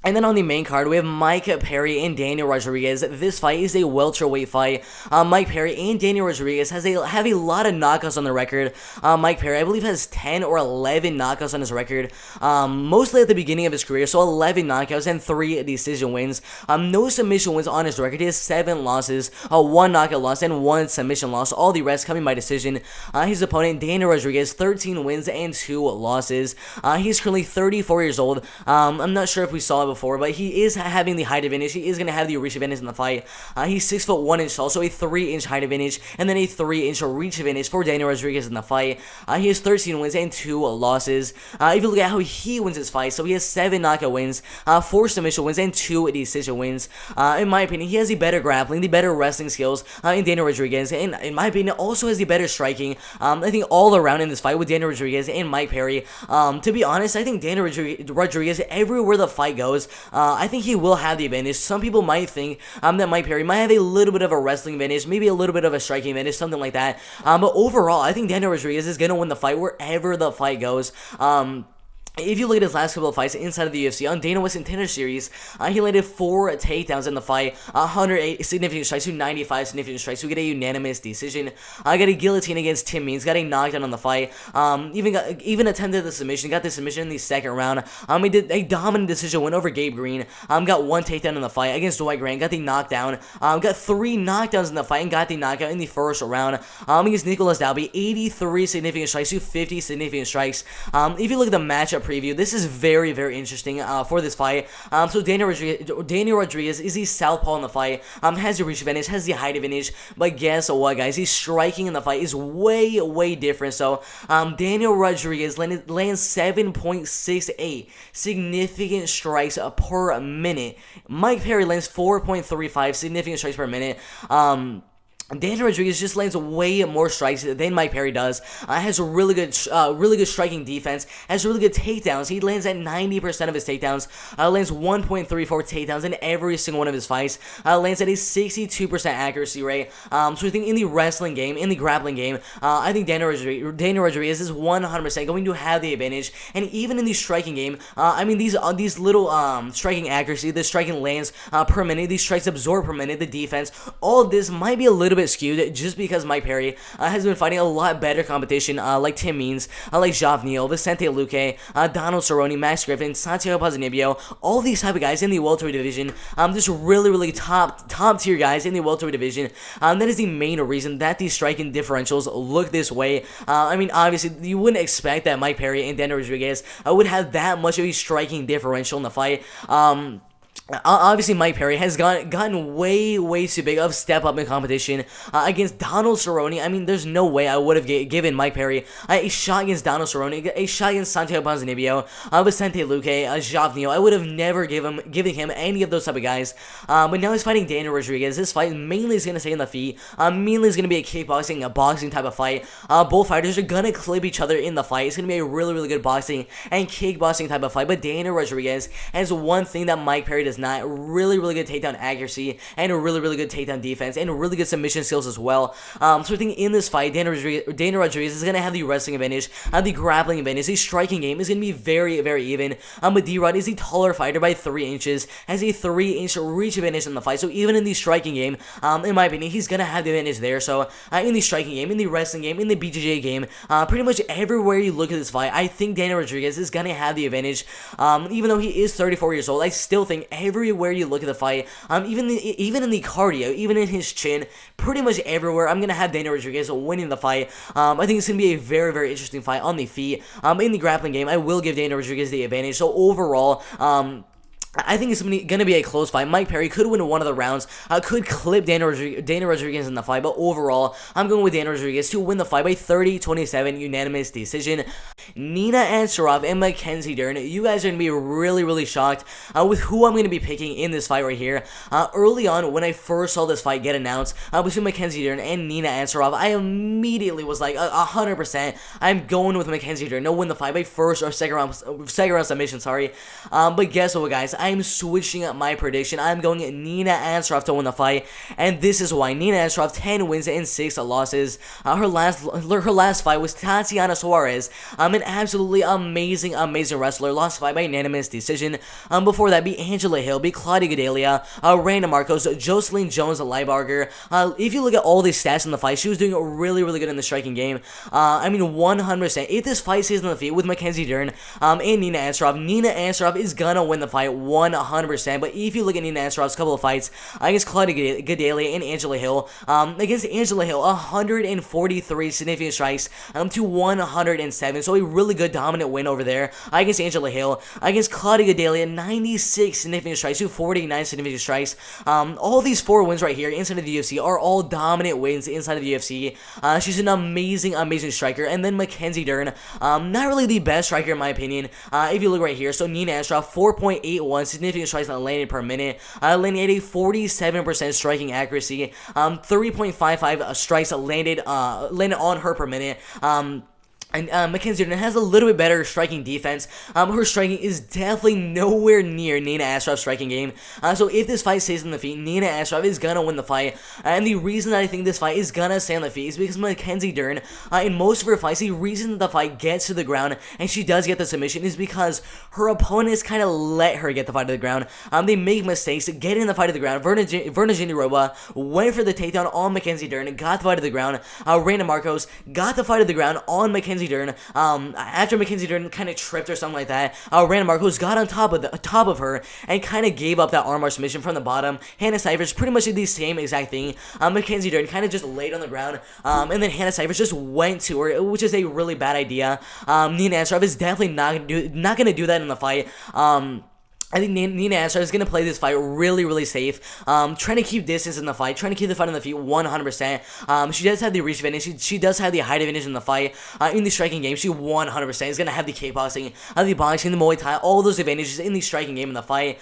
And then on the main card, we have Micah Perry and Daniel Rodriguez. This fight is a welterweight fight. Mike Perry and Daniel Rodriguez have a lot of knockouts on the record. Mike Perry, I believe, has 10 or 11 knockouts on his record, mostly at the beginning of his career, so 11 knockouts and 3 decision wins. No submission wins on his record. He has 7 losses, 1 knockout loss, and 1 submission loss. All the rest coming by decision. His opponent, Daniel Rodriguez, 13 wins and 2 losses. He's currently 34 years old. I'm not sure if we saw it before, but he is having the height advantage. He is going to have the reach advantage in the fight. He's 6'1" tall, so a 3-inch height advantage, and then a 3-inch reach advantage for Daniel Rodriguez in the fight. He has 13 wins and 2 losses. If you look at how he wins his fight, so he has 7 knockout wins, 4 submission wins, and 2 decision wins. In my opinion, he has the better grappling, the better wrestling skills in Daniel Rodriguez, and in my opinion, also has the better striking. I think all around in this fight with Daniel Rodriguez and Mike Perry. To be honest, I think Daniel Rodriguez, everywhere the fight goes, I think he will have the advantage. Some people might think that Mike Perry might have a little bit of a wrestling advantage, maybe a little bit of a striking advantage, something like that. But overall, I think Daniel Rodriguez is going to win the fight wherever the fight goes. If you look at his last couple of fights inside of the UFC, on Dana White's Contender Series, he landed 4 takedowns in the fight, 108 significant strikes to 95 significant strikes. We get a unanimous decision. Got a guillotine against Tim Means, got a knockdown on the fight, even attempted the submission, got the submission in the second round. He did a dominant decision win over Gabe Green, got 1 takedown in the fight against Dwight Grant, got the knockdown, got 3 knockdowns in the fight, and got the knockout in the first round. Against Nicolas Dalby, 83 significant strikes to 50 significant strikes. If you look at the matchup preview, this is very, very interesting for this fight. So Daniel Rodriguez is the southpaw in the fight, has the reach advantage, has the height advantage, but guess what, guys? He's striking in the fight is way, way different. So Daniel Rodriguez lands 7.68 significant strikes per minute. Mike Perry lands 4.35 significant strikes per minute. Daniel Rodriguez just lands way more strikes than Mike Perry does. Has a really good striking defense. Has really good takedowns. He lands at 90% of his takedowns. Lands 1.34 takedowns in every single one of his fights. Lands at a 62% accuracy rate. So I think in the wrestling game, in the grappling game, I think Daniel Rodriguez is 100% going to have the advantage. And even in the striking game, I mean these little striking accuracy, the striking lands per minute, these strikes absorbed per minute, the defense, all of this might be a little bit skewed just because Mike Perry has been fighting a lot better competition like Tim Means, like Jav Neal, Vicente Luque, Donald Cerrone, Max Griffin, Santiago Ponzinibbio, all these type of guys in the welterweight division, just really top tier guys in the welterweight division. That is the main reason that these striking differentials look this way. I mean, obviously, you wouldn't expect that Mike Perry and Daniel Rodriguez would have that much of a striking differential in the fight. Obviously, Mike Perry has gotten way too big of step up in competition against Donald Cerrone. I mean, there's no way I would have given Mike Perry a shot against Donald Cerrone, a shot against Santiago Ponzinibbio, Vicente Luque, Jav Neal. I would have never given him any of those type of guys. But now he's fighting Daniel Rodriguez. This fight mainly is going to stay on the feet. Mainly is going to be a kickboxing, a boxing type of fight. Both fighters are going to clip each other in the fight. It's going to be a really good boxing and kickboxing type of fight. But Daniel Rodriguez has one thing that Mike Perry does not: really good takedown accuracy and a really good takedown defense and really good submission skills as well. So I think in this fight, Daniel Rodriguez is going to have the wrestling advantage, the grappling advantage. The striking game is going to be very even. But D-Rod is the taller fighter by 3 inches, has a 3-inch reach advantage in the fight. So even in the striking game, in my opinion, he's going to have the advantage there. So in the striking game, in the wrestling game, in the BJJ game, pretty much everywhere you look at this fight, I think Daniel Rodriguez is going to have the advantage. Even though he is 34 years old, I still think everywhere you look at the fight, even in the cardio, even in his chin, pretty much everywhere, I'm gonna have Daniel Rodriguez winning the fight. I think it's gonna be a very interesting fight on the feet. In the grappling game, I will give Daniel Rodriguez the advantage. So overall, I think it's going to be a close fight. Mike Perry could win one of the rounds, could clip Daniel Rodriguez in the fight, but overall, I'm going with Daniel Rodriguez to win the fight by 30-27 unanimous decision. Nina Ansaroff and Mackenzie Dern, you guys are going to be really shocked with who I'm going to be picking in this fight right here. Early on, when I first saw this fight get announced between Mackenzie Dern and Nina Ansaroff, I immediately was like 100%. I'm going with Mackenzie Dern to win the fight by first or second round submission. Sorry, but guess what, guys? I'm switching up my prediction. I'm going Nina Ansaroff to win the fight, and this is why. Nina Ansaroff, 10 wins and 6 losses. Her last fight was Tatiana Suarez, an absolutely amazing wrestler. Lost fight by unanimous decision. Before that, beat Angela Hill, beat Claudia Gadelha, Randa Marcos, Jocelyn Jones, Leibarger. If you look at all these stats in the fight, she was doing really good in the striking game. 100%. If this fight stays on the feet with Mackenzie Dern and Nina Ansaroff is gonna win the fight 100%. But if you look at Nina Ansaroff's couple of fights against Claudia Gadelha and Angela Hill, against Angela Hill, 143 significant strikes to 107. So a really good dominant win over there against Angela Hill. Against Claudia Gadelha, 96 significant strikes to 49 significant strikes. All these 4 wins right here inside of the UFC are all dominant wins inside of the UFC. She's an amazing striker. And then Mackenzie Dern, not really the best striker in my opinion. If you look right here, so Nina Ansaroff, 4.81 significant strikes landed per minute, landing at a 47% striking accuracy, 3.55 strikes landed on her per minute. And Mackenzie Dern has a little bit better striking defense. Her striking is definitely nowhere near Nina Ansaroff's striking game. So if this fight stays on the feet, Nina Ansaroff is gonna win the fight. And the reason that I think this fight is gonna stay on the feet is because Mackenzie Dern, in most of her fights, the reason that the fight gets to the ground and she does get the submission is because her opponents kind of let her get the fight to the ground. They make mistakes getting the fight to the ground. Verna Jandiroba went for the takedown on Mackenzie Dern, got the fight to the ground. Randa Marcos got the fight to the ground on Mackenzie Dern. After Mackenzie Dern kind of tripped or something like that, Randa Marcos got on top of her and kind of gave up that armbar submission from the bottom. Hannah Cifers pretty much did the same exact thing. Mackenzie Dern kind of just laid on the ground, and then Hannah Cifers just went to her, which is a really bad idea. Nina Ansaroff is definitely not gonna do that in the fight. I think Nina Ansaroff is going to play this fight really safe, trying to keep distance in the fight, trying to keep the fight on the feet 100%. She does have the reach advantage, she does have the height advantage in the fight. In the striking game, she 100% is going to have the kickboxing, the boxing, the Muay Thai, all those advantages in the striking game in the fight.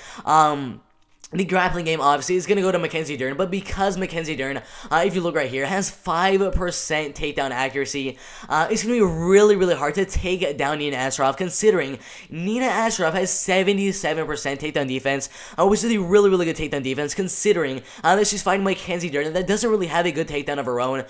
The grappling game, obviously, is going to go to Mackenzie Dern, but because Mackenzie Dern, if you look right here, has 5% takedown accuracy, it's going to be really hard to take down Nina Ansaroff, considering Nina Ansaroff has 77% takedown defense, which is a really good takedown defense, considering that she's fighting Mackenzie Dern that doesn't really have a good takedown of her own.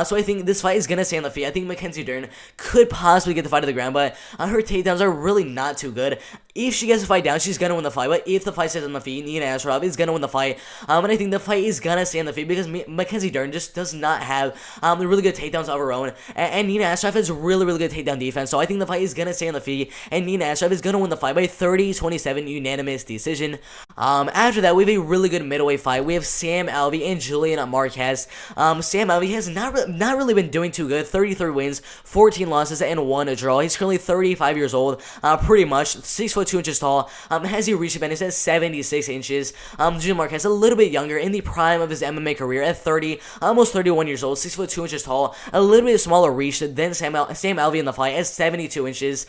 So I think this fight is going to stay on the feet. I think Mackenzie Dern could possibly get the fight to the ground, but her takedowns are really not too good. If she gets the fight down, she's going to win the fight, but if the fight stays on the feet, Nina Ansaroff is going to win the fight, and I think the fight is going to stay on the feet because Mackenzie Dern just does not have the really good takedowns of her own, and Nina Ansaroff has really good takedown defense, so I think the fight is going to stay on the feet, and Nina Ansaroff is going to win the fight by 30-27 unanimous decision. After that, we have a really good middleweight fight. We have Sam Alvey and Julian Marquez. Sam Alvey has not really been doing too good, 33 wins, 14 losses, and 1 draw. He's currently 35 years old, pretty much, 6'2" tall, has a reach advantage at 76 inches. Julian Marquez a little bit younger, in the prime of his MMA career at 30, almost 31 years old, 6'2" tall, a little bit smaller reach than Sam Alvey in the fight at 72 inches.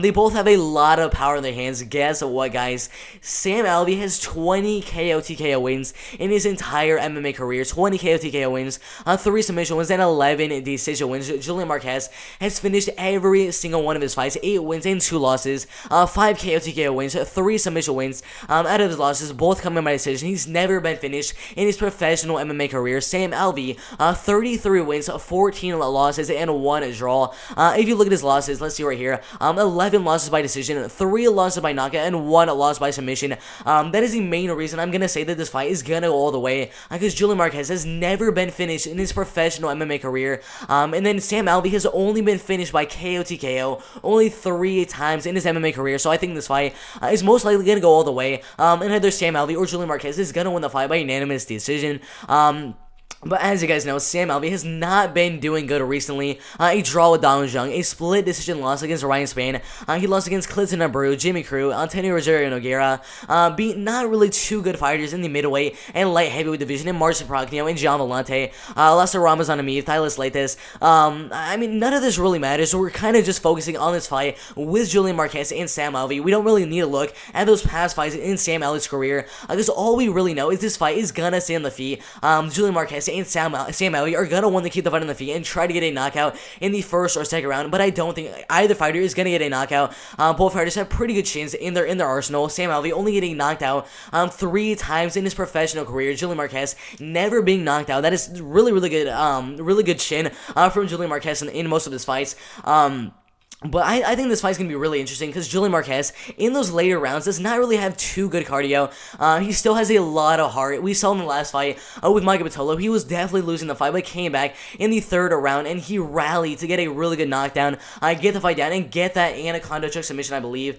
They both have a lot of power in their hands. Guess what, guys? Sam Alvey has 20 KO TKO wins in his entire MMA career, 20 KO TKO wins, 3 submission wins, and 11 decision wins. Julian Marquez has finished every single one of his fights, 8 wins and 2 losses, 5 KO TKO wins, 3 submission wins. Out of his losses, both coming by decision. He's never been finished in his professional MMA career. Sam Alvey, 33 wins, 14 losses, and 1 draw. If you look at his losses, let's see right here, 11 losses by decision, 3 losses by knockout, and 1 loss by submission. That is the main reason I'm going to say that this fight is going to go all the way, because Julian Marquez has never been finished in his professional MMA career. And then Sam Alvey has only been finished by KO TKO only 3 times in his MMA career. So I think this fight is most likely going to go all the way. And either Sam Alvey or Julian Marquez is going to win the fight by unanimous decision. But as you guys know, Sam Alvey has not been doing good recently. A draw with Dong Jung, a split decision loss against Ryan Spain. He lost against Clinton Abreu, Jimmy Crew, Antonio Rosario Nogueira. Beat not really too good fighters in the middleweight and light heavyweight division in Marcin Prachnio and Gian Vellante. Lost to Ramazan Ameev, Tyler Leites. I mean, none of this really matters, so we're kind of just focusing on this fight with Julian Marquez and Sam Alvey. We don't really need to look at those past fights in Sam Alvey's career, because all we really know is this fight is gonna stay on the feet. Julian Marquez and Sam Alvey are gonna want to keep the fight on the feet and try to get a knockout in the first or second round, but I don't think either fighter is gonna get a knockout. Both fighters have pretty good chins in their arsenal. Sam Alvey only getting knocked out 3 times in his professional career. Julian Marquez never being knocked out. That is really good chin from Julian Marquez in most of his fights. But I think this fight's going to be really interesting because Julian Marquez, in those later rounds, does not really have too good cardio. He still has a lot of heart. We saw in the last fight with Micah. He was definitely losing the fight, but came back in the third round, and he rallied to get a really good knockdown, get the fight down, and get that anaconda choke submission, I believe,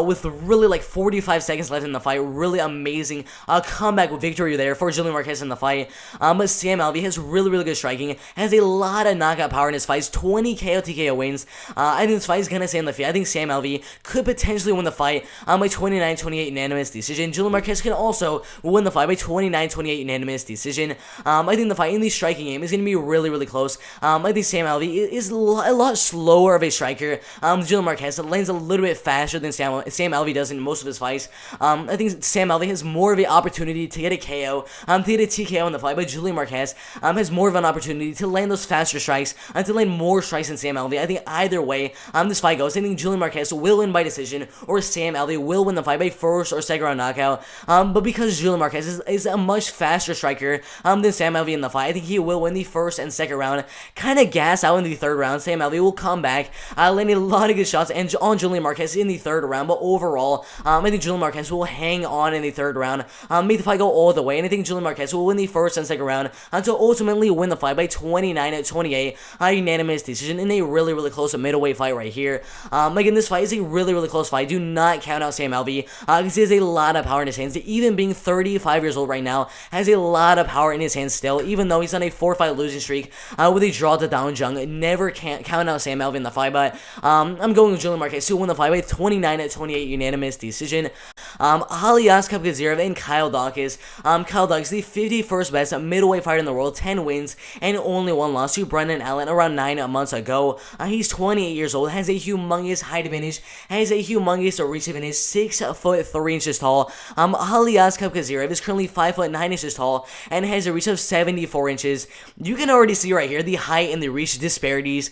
with really like 45 seconds left in the fight. Really amazing comeback victory there for Julian Marquez in the fight. But Sam Alvey has really good striking, has a lot of knockout power in his fights, 20 KO TKO wins. I think this fight is going to stay on the feet. I think Sam Alvey could potentially win the fight by 29-28 unanimous decision. Julian Marquez can also win the fight by 29-28 unanimous decision. I think the fight in the striking game is going to be really close. I think Sam Alvey is a lot slower of a striker. Julian Marquez lands a little bit faster than Sam Alvey does in most of his fights. I think Sam Alvey has more of an opportunity to get a KO, to get a TKO in the fight, but Julian Marquez has more of an opportunity to land those faster strikes, to land more strikes than Sam Alvey. I think either way, this fight goes, I think Julian Marquez will win by decision, or Sam Alvey will win the fight by first or second round knockout. But because Julian Marquez is a much faster striker than Sam Alvey in the fight, I think he will win the first and second round. Kind of gas out in the third round. Sam Alvey will come back, landing a lot of good shots on Julian Marquez in the third round. But overall, I think Julian Marquez will hang on in the third round, make the fight go all the way, and I think Julian Marquez will win the first and second round to ultimately win the fight by 29-28 unanimous decision in a really close middleweight fight right here. Again, this fight is a really close fight. Do not count out Sam Alvey, because he has a lot of power in his hands. Even being 35 years old right now, has a lot of power in his hands still, even though he's on a 4-fight losing streak with a draw to Down Jung. Never can't count out Sam Alvey in the fight, but I'm going with Julian Marquez to win the fight by 29-28 unanimous decision. Aliaskhab Gazirov and Kyle Dawkins. Kyle Dawkins, the 51st best middleweight fighter in the world, 10 wins and only 1 loss to Brendan Allen around 9 months ago. He's 28 years old, has a humongous height advantage, has a humongous reach advantage, 6'3" tall. Aliaskhab Gazirov is currently 5'9" tall and has a reach of 74 inches. You can already see right here the height and the reach disparities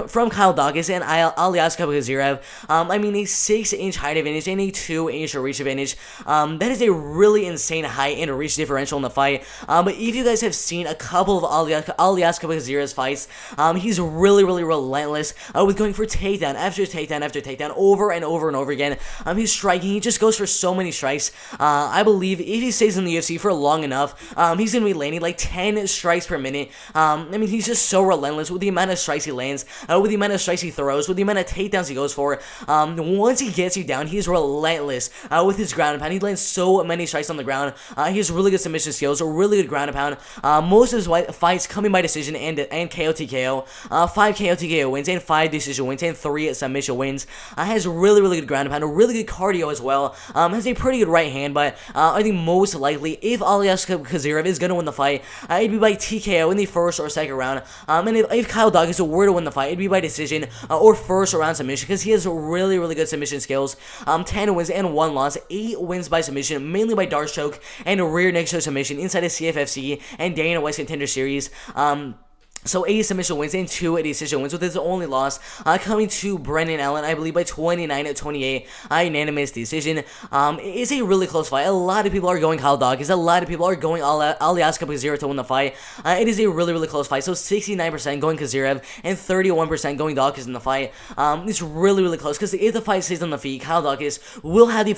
from Kyle Dawkins and Aliaskhab Gazirov. I mean, a 6-inch height advantage and a 2-inch reach advantage. That is a really insane height and reach differential in the fight. But if you guys have seen a couple of Aliaskhab Gazirov's fights, he's really relentless with going for takedown after takedown over and over again. He's striking. He just goes for so many strikes. I believe if he stays in the UFC for long enough, he's going to be landing like 10 strikes per minute. I mean, he's just so relentless with the amount of strikes he lands, with the amount of strikes he throws, with the amount of takedowns he goes for. Once he gets you down, he's relentless with his ground and pound. He lands so many strikes on the ground. He has really good submission skills, a really good ground and pound. Most of his fights coming by decision and KO TKO. 5 KO TKO wins and 5 decision wins and 3 submission wins. Has really good ground and pound, a really good cardio as well. Has a pretty good right hand, but I think most likely if Aliaskhab Gazirov is going to win the fight, it'd be by TKO in the first or second round. And if Kyle Dawkins were to win the fight, it'd be by decision or first round submission, because he has really good submission skills. 10 wins and 1 loss, 8 wins by submission, mainly by Darce choke and rear neck choke submission inside of CFFC and Dana White's Contender Series. So 8 submission wins and 2 decision wins, with his only loss coming to Brendan Allen, I believe, by 29-28 unanimous decision. It's a really close fight. A lot of people are going Kyle Dawkins. A lot of people are going Aliaskhab Gazirov to win the fight. It is a really close fight. So 69% going Gazirov and 31% going Dawkins in the fight. It's really close, because if the fight stays on the feet, Kyle Dawkins will have the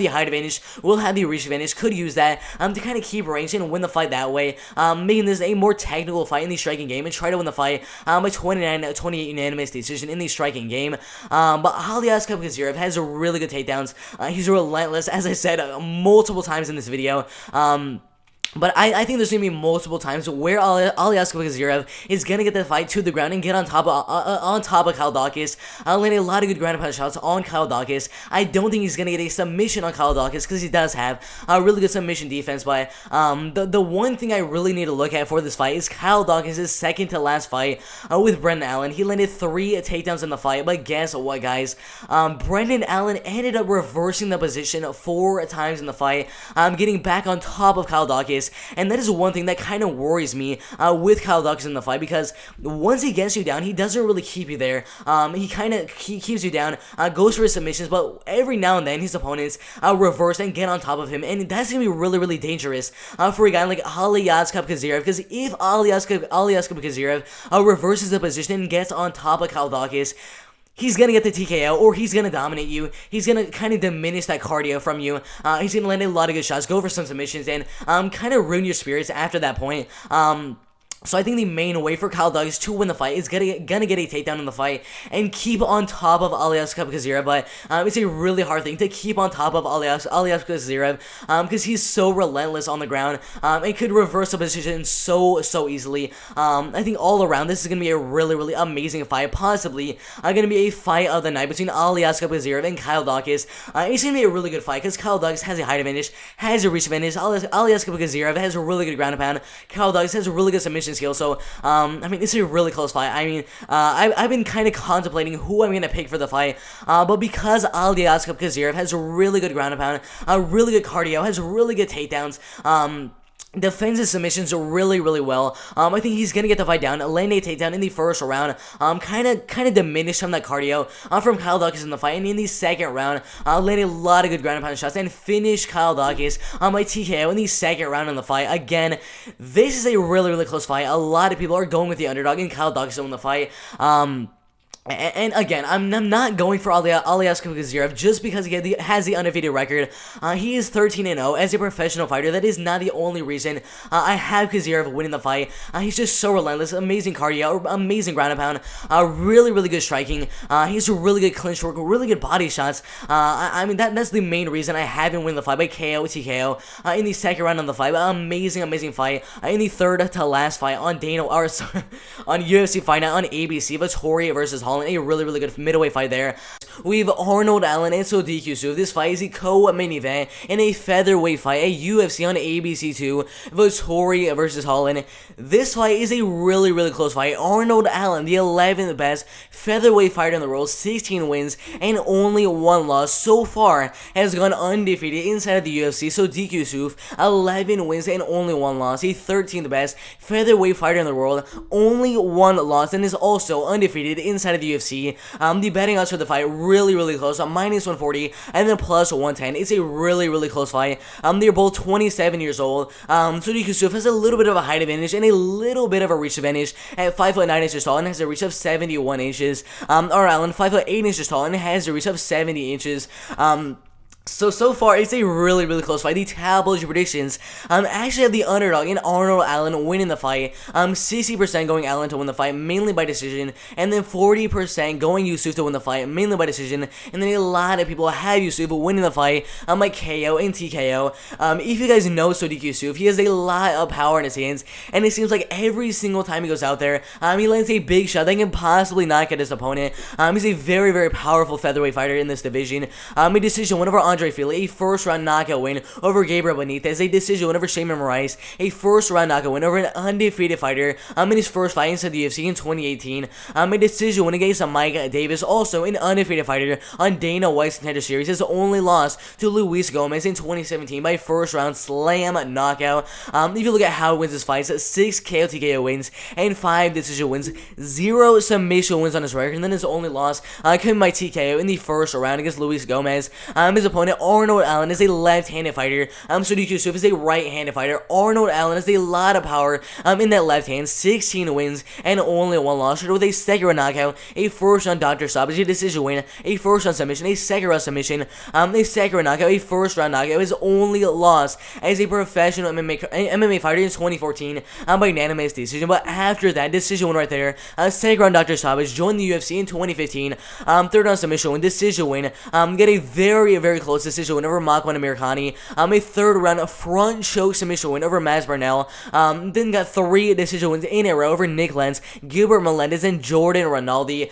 height advantage, will have the reach advantage, could use that to kind of keep range and win the fight that way, making this a more technical fight in the striking game, and try to win the fight by 29-28 unanimous decision in the striking game. But Aliaskhab Gazirov has really good takedowns. He's relentless, as I said multiple times in this video. But I think there's going to be multiple times where Aliaskhab Gazirov is going to get the fight to the ground and get on top of Kyle Dawkins, landing a lot of good ground and pound shots on Kyle Dawkins. I don't think he's going to get a submission on Kyle Dawkins, because he does have a really good submission defense. But the one thing I really need to look at for this fight is Kyle Dawkins' second to last fight with Brendan Allen. He landed 3 takedowns in the fight, but guess what, guys? Brendan Allen ended up reversing the position 4 times in the fight, getting back on top of Kyle Dawkins. Dawkins, and that is one thing that kind of worries me with Kyle Dawkins in the fight, because once he gets you down, he doesn't really keep you there. He keeps you down, goes for his submissions, but every now and then his opponents reverse and get on top of him, and that's gonna be really, really dangerous for a guy like Aliyazkab Kazyrev, because if Aliyazkab Kazyrev reverses the position and gets on top of Kyle Dawkins, he's going to get the TKO, or he's going to dominate you. He's going to kind of diminish that cardio from you. He's going to land a lot of good shots, go for some submissions, and kind of ruin your spirits after that point. So I think the main way for Kyle Dawkins to win the fight is gonna get a takedown in the fight and keep on top of Aliyazkab Kazyrev, but it's a really hard thing to keep on top of Aliyazkab Kazyrev, because he's so relentless on the ground, and could reverse the position so easily. I think all around this is gonna be a really, really amazing fight, possibly gonna be a fight of the night between Aliyazkab Kazyrev and Kyle Dawkins. It's gonna be a really good fight because Kyle Dawkins has a height advantage, has a reach advantage. Aliyazkab Kazyrev has a really good ground and pound. Kyle Dawkins has a really good submission skill. So I mean, it's a really close fight. I mean, I've been kind of contemplating who I'm gonna pick for the fight, but because Aliyazkab Kazyrev has a really good ground and pound, a really good cardio, has really good takedowns, defends his submissions really, really well. I think he's gonna get the fight down, land a takedown in the first round, kind of diminish some of that cardio from Kyle Dawkins in the fight, and in the second round, land a lot of good ground and pound shots and finish Kyle Dawkins by TKO in the second round in the fight. Again, this is a really, really close fight. A lot of people are going with the underdog, and Kyle Dawkins to win the fight. And again, I'm not going for Aliyazkab Kazyrev just because he has the undefeated record. He is 13-0 as a professional fighter. That is not the only reason I have Kazyrev winning the fight. He's just so relentless, amazing cardio, amazing ground and pound, really, really good striking. He's a really good clinch work, really good body shots. I mean, that's the main reason I have him win the fight by KO, TKO in the second round of the fight. Amazing fight in the third to last fight on on UFC Fight Night on ABC. Vettori versus Holland. A really, really good middleweight fight there. We have Arnold Allen and Sodiq Yusuff. This fight is a co-main event in a featherweight fight at UFC on ABC2. Vettori versus Holland. This fight is a really, really close fight. Arnold Allen, the 11th best featherweight fighter in the world, 16 wins and only 1 loss so far, has gone undefeated inside of the UFC. Sodiq Yusuff, 11 wins and only 1 loss. The 13th best featherweight fighter in the world, only 1 loss, and is also undefeated inside of the UFC. The betting odds for the fight really, really close. -140 and then +110. It's a really, really close fight. They're both 27 years old. Sodiq Yusuff has a little bit of a height advantage and a little bit of a reach advantage at 5'9" inches tall and has a reach of 71 inches. Allen, 5'8" inches tall and has a reach of 70 inches. So far, it's a really, really close fight. The tabloid predictions actually have the underdog in Arnold Allen winning the fight. 60% going Allen to win the fight, mainly by decision, and then 40% going Yusuff to win the fight, mainly by decision, and then a lot of people have Yusuff winning the fight by KO and TKO. If you guys know Sodiq Yusuff, he has a lot of power in his hands, and it seems like every single time he goes out there, he lands a big shot that can possibly knock out his opponent. He's a very, very powerful featherweight fighter in this division. A decision win over Andre Fili, a first-round knockout win over Gabriel Benitez, a decision win over Shayman Moraes, a first-round knockout win over an undefeated fighter in his first fight inside the UFC in 2018, a decision win against Micah Davis, also an undefeated fighter on Dana White's Contender Series. His only loss to Luis Gomez in 2017 by first-round slam knockout. If you look at how he wins his fights, 6 KO TKO wins and 5 decision wins, 0 submission wins on his record, and then his only loss came by TKO in the first round against Luis Gomez. His opponent Arnold Allen is a left-handed fighter. Sodiq Yusuff is a right-handed fighter. Arnold Allen has a lot of power in that left hand. 16 wins and only 1 loss, with a second-round knockout, a first-round doctor stoppage, a decision win, a first-round submission, a second-round submission, a second-round knockout, a first-round knockout. His only loss as a professional MMA fighter in 2014 by unanimous decision. But after that decision win right there, second-round doctor stoppage, joined the UFC in 2015. Third-round submission win, decision win, get a very, very close decision win over Makwan Amirkhani, a third-round front choke submission win over Maz Burnell, then got 3 decision wins in a row over Nick Lenz, Gilbert Melendez, and Jordan Rinaldi.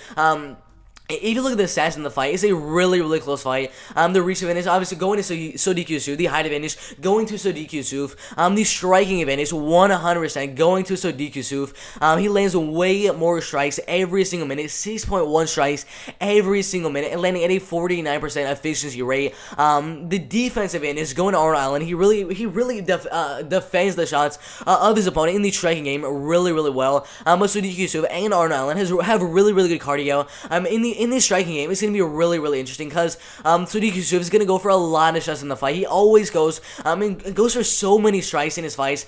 if you look at the stats in the fight, it's a really close fight. The reach advantage obviously going to Sodiq, the height advantage going to Sodiq. The striking advantage 100% going to Sodiq. He lands way more strikes every single minute, 6.1 strikes every single minute, and landing at a 49% efficiency rate. The defense advantage going to Arnold Allen. He really defends the shots of his opponent in the striking game really well. But Sodiq and Arnold Allen have really good cardio. In this striking game, it's going to be really interesting because Sodiq is going to go for a lot of shots in the fight. He always goes for so many strikes in his fights.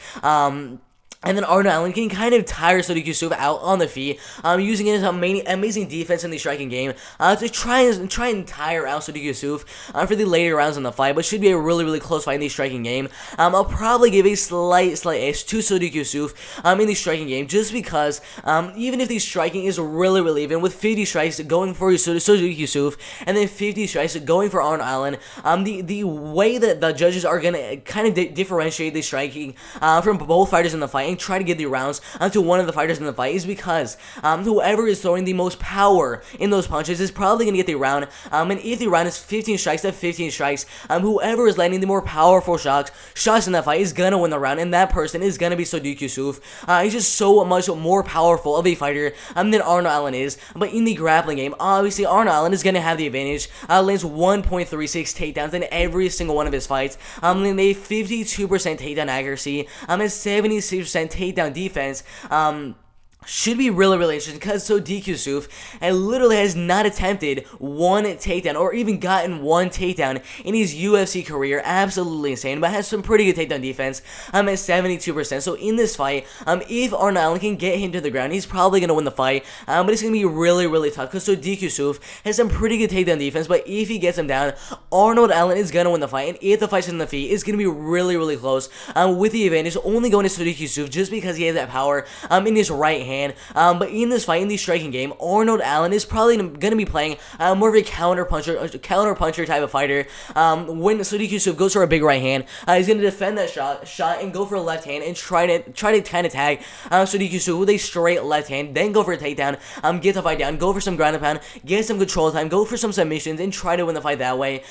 And then Arnold Allen can kind of tire Sodiq out on the feet, using his amazing defense in the striking game to try and tire out Sodiq for the later rounds in the fight. But should be a really close fight in the striking game. I'll probably give a slight edge to Sodiq in the striking game, just because even if the striking is really even, with 50 strikes going for Sodiq and then 50 strikes going for Arnold Allen, the way that the judges are gonna kind of differentiate the striking from both fighters in the fight and try to get the rounds to one of the fighters in the fight is because whoever is throwing the most power in those punches is probably going to get the round. And if the round is 15 strikes to 15 strikes, whoever is landing the more powerful shots in that fight is going to win the round, and that person is going to be Sodiq. He's just so much more powerful of a fighter than Arnold Allen is. But in the grappling game, obviously Arnold Allen is going to have the advantage. Lands 1.36 takedowns in every single one of his fights. Landing a 52% takedown accuracy, and 76% takedown defense. Should be really interesting because Sodiq literally has not attempted one takedown or even gotten one takedown in his UFC career. Absolutely insane, but has some pretty good takedown defense at 72%. So in this fight, if Arnold Allen can get him to the ground, he's probably going to win the fight, but it's going to be really tough because Sodiq has some pretty good takedown defense, but if he gets him down, Arnold Allen is going to win the fight, and if the fight's in the feet, it's going to be really close, with the advantage only going to Sodiq just because he has that power in his right hand. But in this fight, in the striking game, Arnold Allen is probably going to be playing more of a counter puncher type of fighter. When Sodiq goes for a big right hand, he's going to defend that shot and go for a left hand and try to kind of tag Sodiq with a straight left hand, then go for a takedown, get the fight down, go for some ground and pound, get some control time, go for some submissions, and try to win the fight that way.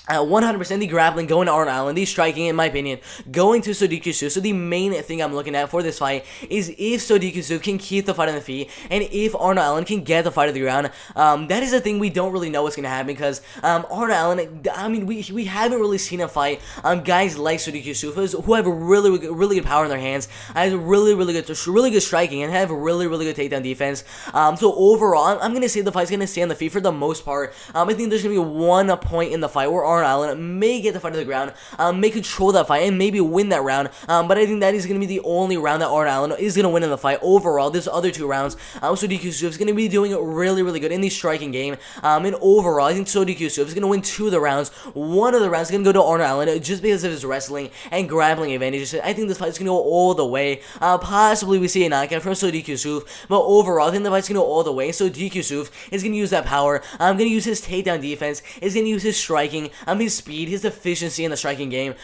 100% the grappling going to Arnold Allen, the striking, in my opinion, going to Sodiq. So the main thing I'm looking at for this fight is if Sodiq can keep the fight on the feet, and if Arnold Allen can get the fight to the ground. That is the thing we don't really know what's going to happen, because Arnold Allen, I mean, we haven't really seen him fight guys like Sodiq who have really good power in their hands, has really good striking, and have really good takedown defense. So overall, I'm going to say the fight's going to stay on the feet for the most part. I think there's going to be 1 point in the fight where Arnold Allen may get the fight to the ground, may control that fight, and maybe win that round. But I think that is going to be the only round that Arnold Allen is going to win in the fight. Overall, this other 2 rounds, Sodiq is going to be doing really good in the striking game. And overall, I think Sodiq is going to win 2 of the rounds. 1 of the rounds is going to go to Arnold Allen just because of his wrestling and grappling advantages. I think this fight is going to go all the way. Possibly we see a knockout from Sodiq, but overall, I think the fight's going to go all the way. Sodiq is going to use that power. I'm going to use his takedown defense. Is going to use his striking. His speed, his efficiency in the striking game,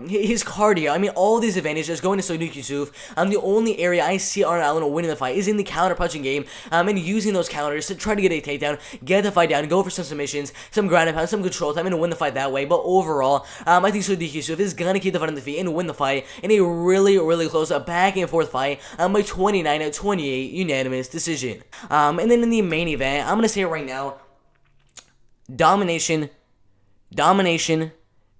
his cardio. I mean, all these advantages going to Sodiq. The only area I see Arnold Allen winning the fight is in the counter punching game, and using those counters to try to get a takedown, get the fight down, go for some submissions, some ground and pound, some control time, and win the fight that way. But overall, I think Sodiq is gonna keep the fight on the feet and win the fight in a really close back and forth fight by 29-28 unanimous decision. And then in the main event, I'm gonna say it right now: domination. Marvin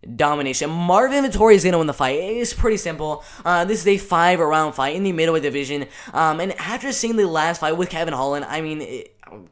Vettori is going to win the fight. It's pretty simple. This is a 5-round fight in the middleweight division. And after seeing the last fight with Kevin Holland, I mean,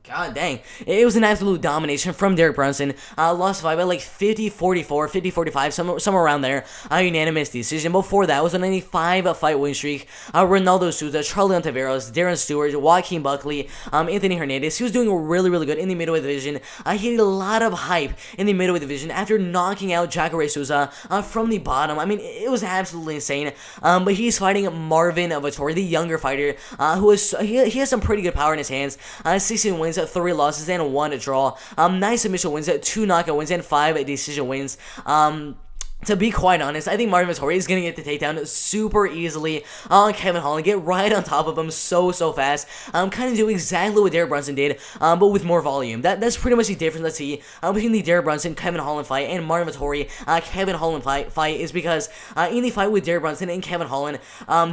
God dang. It was an absolute domination from Derek Brunson. Lost the fight by like 50-44, 50-45, somewhere around there. Unanimous decision. Before that was on a 5-fight win streak. Ronaldo Souza, Charlie Ontiveros, Darren Stewart, Joaquin Buckley, Anthony Hernandez. He was doing really good in the middleweight division. He had a lot of hype in the middleweight division after knocking out Jacare Souza from the bottom. I mean, it was absolutely insane. But he's fighting Marvin Vettori, the younger fighter, he has some pretty good power in his hands. 16 wins, 3 losses, and 1 draw. 9 submission wins, 2 knockout wins, and 5 decision wins. To be quite honest, I think Marvin Vettori is going to get the takedown super easily on Kevin Holland, get right on top of him so fast. Kind of do exactly what Derek Brunson did, but with more volume. That's pretty much the difference let's see between the Derek Brunson Kevin Holland fight and Marvin Vettori Kevin Holland fight is because in the fight with Derek Brunson and Kevin Holland,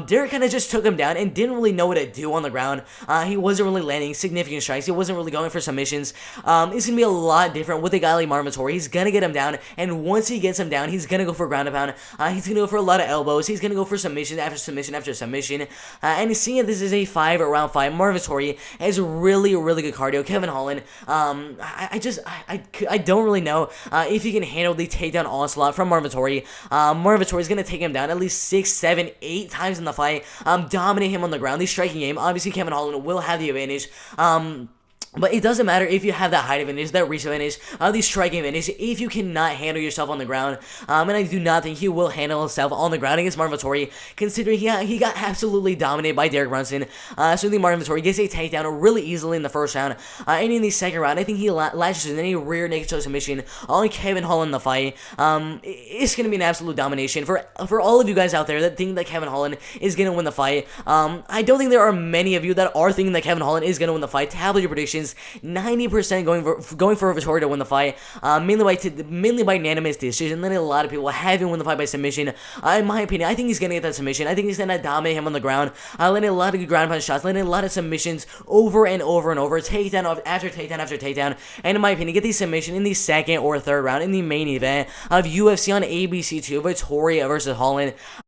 Derek kind of just took him down and didn't really know what to do on the ground. He wasn't really landing significant strikes. He wasn't really going for submissions. It's going to be a lot different with a guy like Marvin Vettori. He's going to get him down, and once he gets him down, he's going to go for ground and pound. He's going to go for a lot of elbows. He's going to go for submission after submission after submission. And seeing this is a 5-round fight, Marvin Vettori has really good cardio. Kevin Holland, I don't really know if he can handle the takedown onslaught from Marvin Vettori. Marvin Vettori is going to take him down at least 6, 7, 8 times in the fight, dominate him on the ground. The striking game, obviously Kevin Holland will have the advantage. But it doesn't matter if you have that height advantage, that reach advantage, the striking advantage, if you cannot handle yourself on the ground. And I do not think he will handle himself on the ground against Marvin Vettori, considering he got absolutely dominated by Derek Brunson. So I think Marvin Vettori gets a takedown really easily in the first round. And in the second round, I think he latches in a rear naked choke submission on Kevin Holland in the fight. It's going to be an absolute domination. For all of you guys out there that think that Kevin Holland is going to win the fight, I don't think there are many of you that are thinking that Kevin Holland is going to win the fight. Tablet your predictions. 90% going for Vettori to win the fight, mainly by unanimous decision. Then a lot of people have him win the fight by submission. In my opinion, I think he's gonna get that submission. I think he's gonna dominate him on the ground, landing a lot of good ground pound shots, landing a lot of submissions over and over, takedown after takedown after takedown. And in my opinion, get the submission in the second or third round in the main event of UFC on ABC 2, Vettori versus Holland.